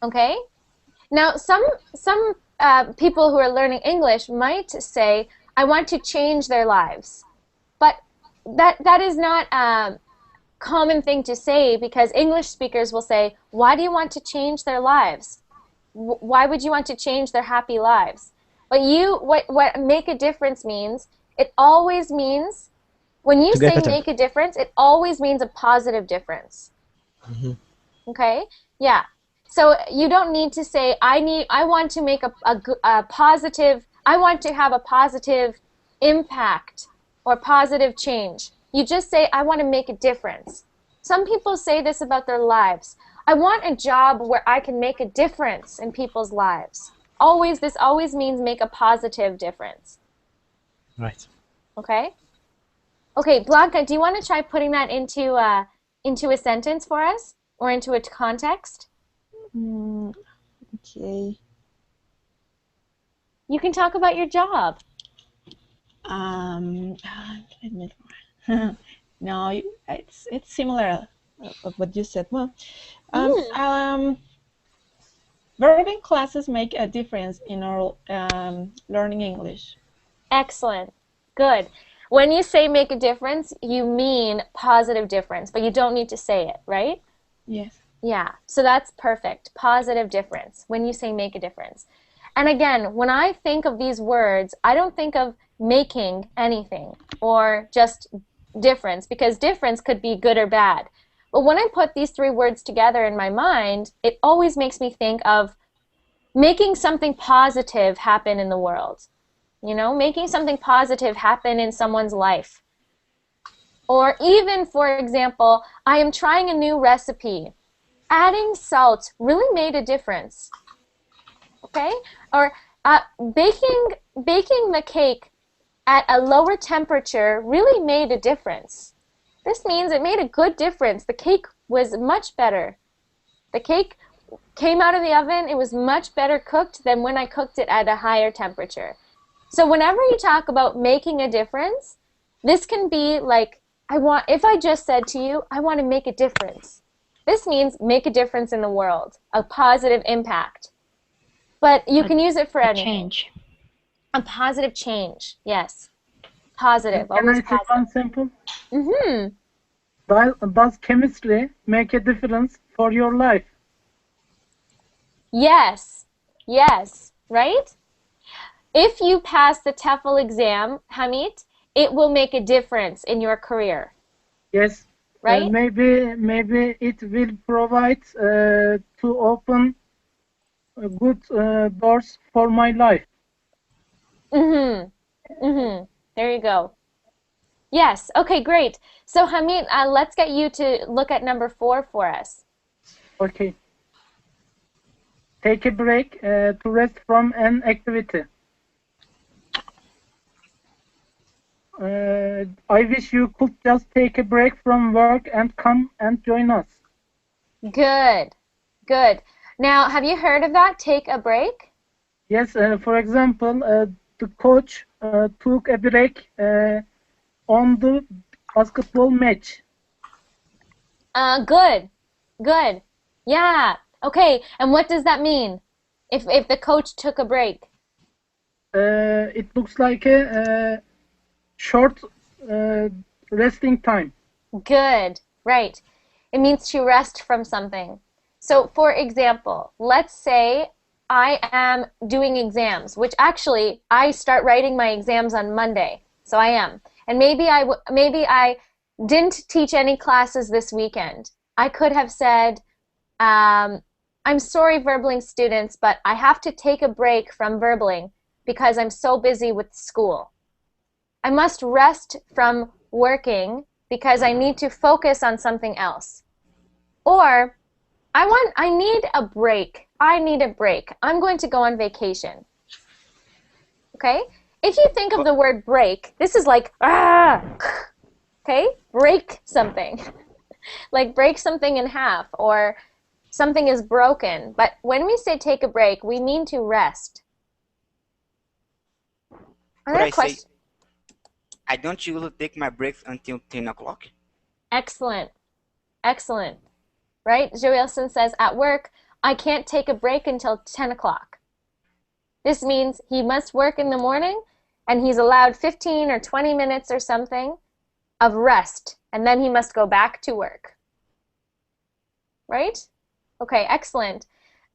Okay? Now, some people who are learning English might say, I want to change their lives. But that is not a common thing to say because English speakers will say, why do you want to change their lives? Why would you want to change their happy lives? But what make a difference means, it always means, when you say make a difference, it always means a positive difference. Okay? Yeah. So you don't need to say, I want to make a positive, I want to have a positive impact or positive change. You just say, I want to make a difference. Some people say this about their lives. I want a job where I can make a difference in people's lives. This always means make a positive difference. Right. Okay? Okay, Blanca, do you want to try putting that into a sentence for us? Or into a context? Okay. You can talk about your job. No, it's similar of what you said. Well, verbing classes make a difference in our learning English. Excellent. Good. When you say make a difference, you mean positive difference, but you don't need to say it, right? Yes. Yeah, so that's perfect. Positive difference when you say make a difference. And again, when I think of these words, I don't think of making anything or just difference, because difference could be good or bad. But when I put these three words together in my mind, it always makes me think of making something positive happen in the world. You know, making something positive happen in someone's life. Or even, for example, I am trying a new recipe. Adding salt really made a difference. Okay? Or baking the cake at a lower temperature really made a difference. This means it made a good difference. The cake was much better. The cake came out of the oven, it was much better cooked than when I cooked it at a higher temperature. So whenever you talk about making a difference, this can be like, if I just said to you, I want to make a difference. This means make a difference in the world, a positive impact. But you can use it for A anything. change. A positive change, yes. Positive, Can always I say one positive. simple? Mm-hmm. Does chemistry make a difference for your life? Yes, yes, right? If you pass the TOEFL exam, Hamid, it will make a difference in your career, Yes. right? Maybe it will provide to open good doors for my life. Mm-hmm. Mm-hmm. There you go. Yes. Okay, great. So Hamid, let's get you to look at number 4 for us. Okay. Take a break to rest from an activity. I wish you could just take a break from work and come and join us. Good. Good. Now, have you heard of that? Take a break? Yes, for example, the coach took a break on the basketball match. Good. Good. Yeah. Okay. And what does that mean? If the coach took a break? It looks like a short resting time. Good. Right. It means to rest from something. So, for example, let's say I am doing exams, which actually I start writing my exams on Monday. So I am. And maybe I didn't teach any classes this weekend. I could have said, I'm sorry, Verbling students, but I have to take a break from Verbling because I'm so busy with school. I must rest from working because I need to focus on something else. Or I need a break. I need a break. I'm going to go on vacation. Okay? If you think of the word break, this is like, okay? Break something. Like break something in half, or something is broken. But when we say take a break, we mean to rest. Could I say, I don't usually take my breaks until 10 o'clock? Excellent. Excellent. Right? Joilson says, at work, I can't take a break until 10 o'clock. This means he must work in the morning, and he's allowed 15 or 20 minutes or something of rest, and then he must go back to work. Right? Okay, excellent.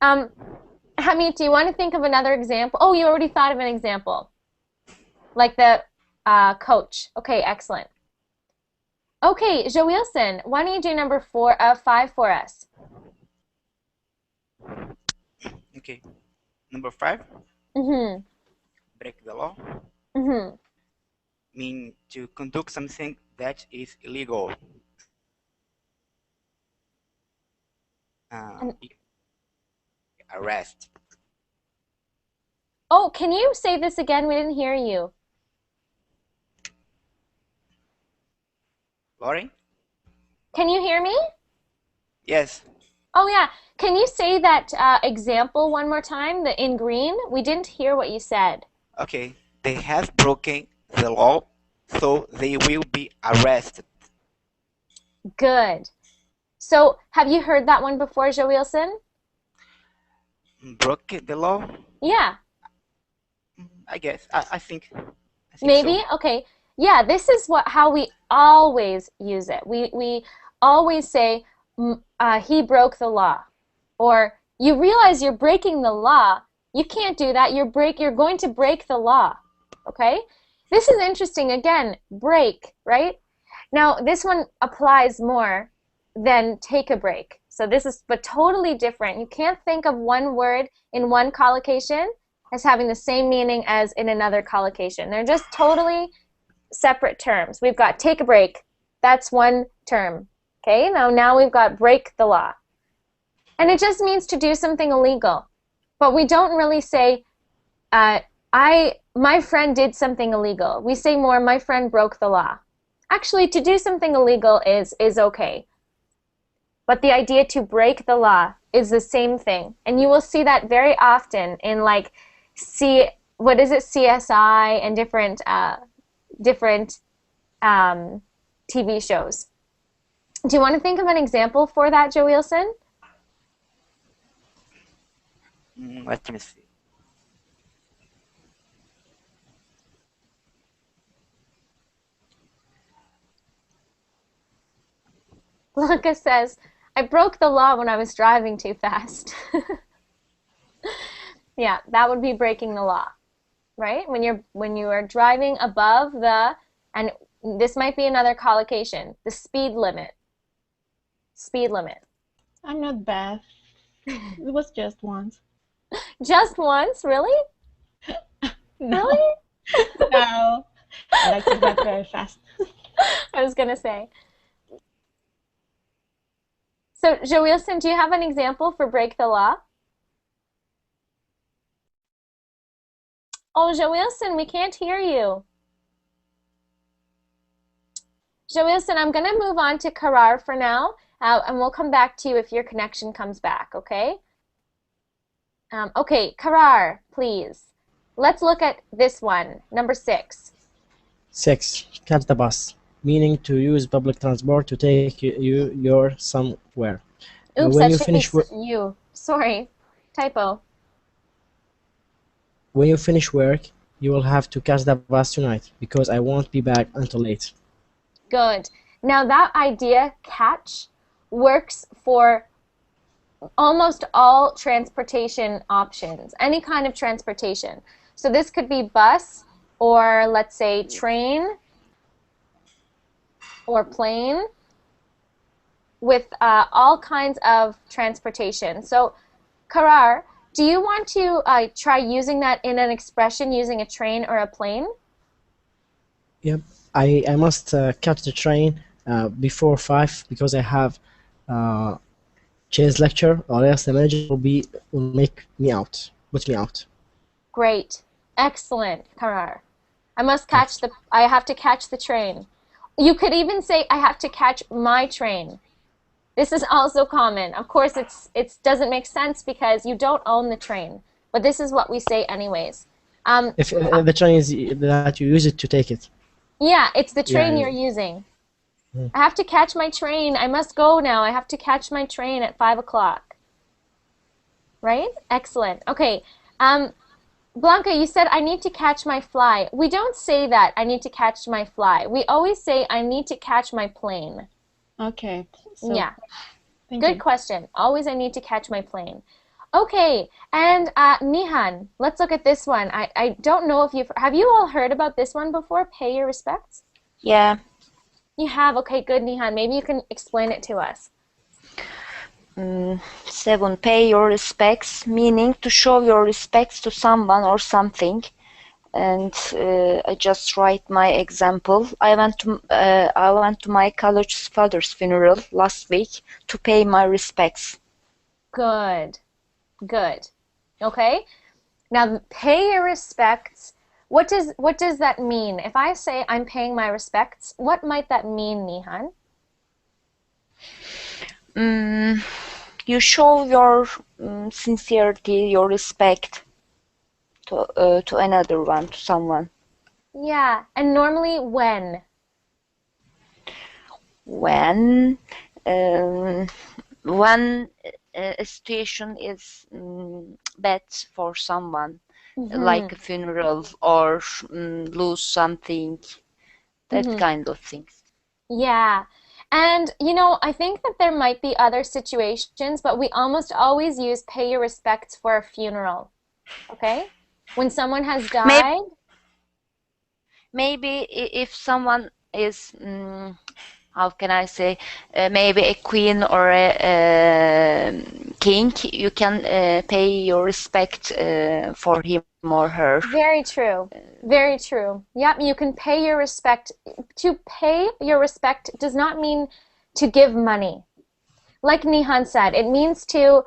Hamid, do you want to think of another example? Oh, you already thought of an example. Like the coach. Okay, excellent. Okay, Joilson, why don't you do number 5 for us? Okay. Number 5, Mm-hmm. break the law. Mm-hmm. Mean to conduct something that is illegal. Arrest. Oh, can you say this again? We didn't hear you. Lauren? Can you hear me? Yes. Oh, yeah. Can you say that example one more time, the in green? We didn't hear what you said. Okay. They have broken the law, so they will be arrested. Good. So, have you heard that one before, Joilson? Broke the law? Yeah. I guess. I think Maybe? so. Okay. Yeah, this is how we always use it. We always say, he broke the law. Or you realize you're breaking the law. You can't do that. You're going to break the law. Okay? This is interesting. Again, break, right? Now, this one applies more than take a break. So this is but totally different. You can't think of one word in one collocation as having the same meaning as in another collocation. They're just totally separate terms. We've got take a break. That's one term. Okay? Now we've got break the law. And it just means to do something illegal. But we don't really say, my friend did something illegal. We say more, my friend broke the law. Actually, to do something illegal is okay. But the idea to break the law is the same thing. And you will see that very often in like CSI and different TV shows. Do you want to think of an example for that, Joilson? Let me see. Blanca says, I broke the law when I was driving too fast. Yeah, that would be breaking the law, right? When you are driving above and this might be another collocation, the speed limit. Speed limit. I'm not bad. It was just once. Just once, really? No. Really? No. I like to drive very fast. I was gonna say. So, Joilson, do you have an example for break the law? Oh, Joilson, we can't hear you. Joilson, I'm going to move on to Karar for now, and we'll come back to you if your connection comes back, okay? Okay, Karar, please. Let's look at this one, number 6. 6. Catch the bus, meaning to use public transport to take you somewhere. Oops, When that you should finish be you. Sorry, typo. when you finish work, you will have to catch the bus tonight because I won't be back until late. Good. Now that idea, catch, works for almost all transportation options, any kind of transportation. So this could be bus, or let's say train, or plane, with all kinds of transportation. So, Karar, do you want to try using that in an expression using a train or a plane? Yep. I must catch the train before 5 because I have Chase lecture, or else the manager will make me out, put me out. Great. Excellent, Karar. I have to catch the train. You could even say, I have to catch my train. This is also common. Of course, it doesn't make sense because you don't own the train, but this is what we say anyways. If the train is that you use it to take it. Yeah, it's the train Yeah. you're using. I have to catch my train. I must go now. I have to catch my train at 5 o'clock. Right? Excellent. Okay. Blanca, you said I need to catch my fly. We don't say that, I need to catch my fly. We always say I need to catch my plane. Okay. So, Yeah. thank Good you. question. Always I need to catch my plane. Okay, and Nihan, let's look at this one. I don't know if have you all heard about this one before? Pay your respects? Yeah. You have? Okay, good, Nihan. Maybe you can explain it to us. 7. Pay your respects, meaning to show your respects to someone or something. And I just write my example. I went to my college's father's funeral last week to pay my respects. Good. Good. Okay. Now, pay your respects. What does that mean? If I say I'm paying my respects, what might that mean, Nihan? You show your sincerity, your respect to another one, to someone. Yeah, and normally when? When a situation is bad for someone, like a funeral or lose something, that kind of things. Yeah. And, you know, I think that there might be other situations, but we almost always use pay your respects for a funeral. Okay? When someone has Maybe, died, maybe if someone is, how can I say, maybe a queen or a king, you can pay your respect for him or her. very true. Very true. Yep, you can pay your respect. To pay your respect does not mean to give money. Like Nihan said, it means to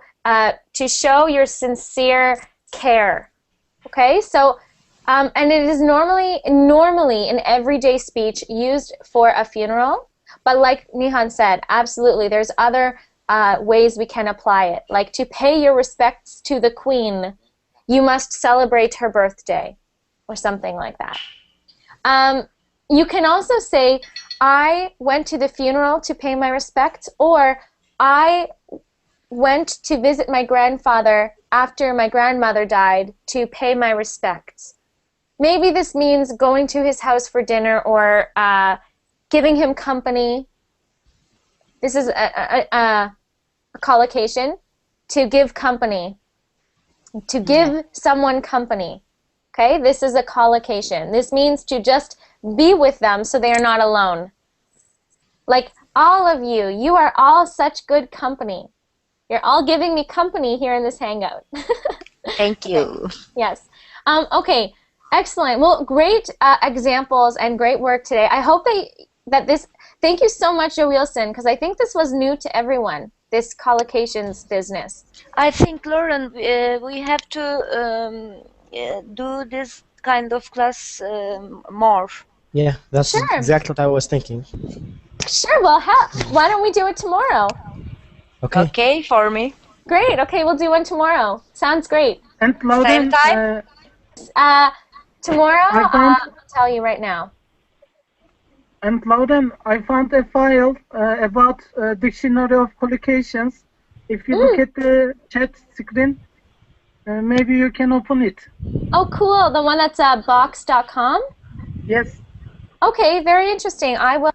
show your sincere care. Okay, so and it is normally in everyday speech used for a funeral. But like Nihan said, absolutely, there's other ways we can apply it. Like to pay your respects to the queen, you must celebrate her birthday, or something like that. You can also say, I went to the funeral to pay my respects, or I went to visit my grandfather after my grandmother died to pay my respects. Maybe this means going to his house for dinner or giving him company. This is a collocation, to give company, to give someone company. Okay, this is a collocation. This means to just be with them so they are not alone. Like all of you, you are all such good company. You're all giving me company here in this hangout. Thank you. Yes. Okay. Excellent. Well, great examples and great work today. I hope that this. Thank you so much, Joilson, because I think this was new to everyone. This collocations business. I think, Lauren, we have to do this kind of class more. Yeah, that's Sure. exactly what I was thinking. Sure. Well, why don't we do it tomorrow? Okay. Okay, for me. Great. Okay, we'll do one tomorrow. Sounds great. And Same Loudon, time? Tomorrow, I found I'll tell you right now. and Loudon, I found a file about dictionary of collocations. If you look at the chat screen, maybe you can open it. Oh, cool. The one that's box.com? Yes. Okay, very interesting. I will.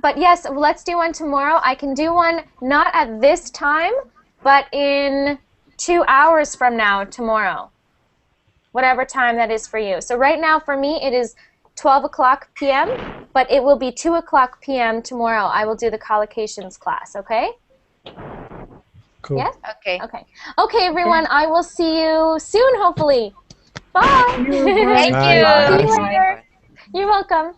But yes, let's do one tomorrow. I can do one not at this time, but in 2 hours from now, tomorrow. Whatever time that is for you. So right now for me it is 12 o'clock p.m., but it will be 2 o'clock p.m. tomorrow. I will do the collocations class, okay? Cool. Yes? Okay. Okay. Okay, everyone. I will see you soon, hopefully. Bye. Thank Bye. you. See you Bye. later. You're welcome.